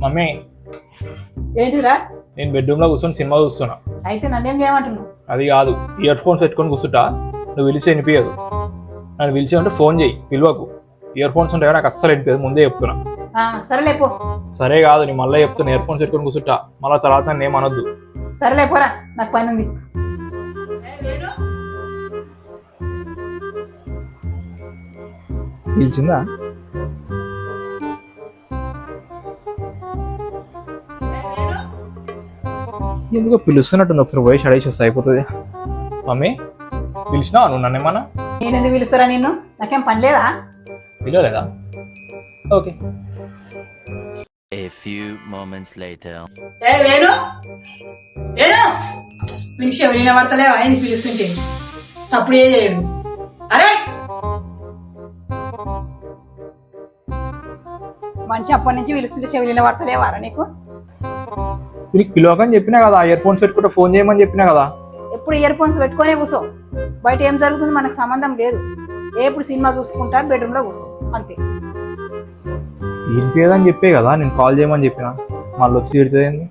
Mummy ఏంటిరా? నేను బెడ్రూమ్లో కూర్చొని సినిమా చూస్తున్నా. అయితే నన్నేం చేయమంటున్నావు? అది కాదు, ఇయర్ ఫోన్స్ పెట్టుకొని కూర్చుంటా. నువ్వు పిలిచి వినిపించదు. నన్ను పిలిచి అంటే ఫోన్ చేయి, పిలువకు. ఇయర్ ఫోన్స్ ఉంటాయి నాకు అస్సలు వినిపించదు, ముందే చెప్తున్నా. సరేలేపో. సరే కాదు, నేను మళ్ళీ చెప్తున్నా, ఇయర్ ఫోన్స్ పెట్టుకొని కూర్చుంటా. మళ్ళీ తర్వాత నన్ను ఏమనొద్దు. సరేలేపోరా, నాకు పని ఉంది. పిలిచిందా? ఎందుకో పిలుస్తున్నట్టుంది, ఒకసారి వయసు అడేసి వస్తే అయిపోతుంది. మమ్మీ పిలిచినావా నువ్వు నన్ను ఏమన్నా? నేను ఎందుకు పిలుస్తారా నిన్ను? నాకేం పని లేదా? పిలవలేదా? Okay. A few moments later. Venu Venu పిలిచి ఎవరైనా పడతలేవా? అయింది పిలుస్తుంటే సప్పుడు ఏ చేయడు. అరే మంచి అప్పటి నుంచి పిలుస్తుంటే చెవిలిన పడతలేవారా నీకు? నీకు పిలవకని చెప్పినా కదా, ఇయర్ ఫోన్స్ పెట్టుకుంటే ఫోన్ చేయమని చెప్పినా కదా. ఎప్పుడు ఇయర్ ఫోన్స్ పెట్టుకునే కూర్చో. బయట ఏం జరుగుతుంది మనకు సంబంధం లేదు. ఎప్పుడు సినిమా చూసుకుంటా బెడ్రూమ్లో కూర్చో అంతే. ఏం పేదని చెప్పే కదా నేను కాల్ చేయమని చెప్పిన, మళ్ళీ వచ్చి తిడుతుంది.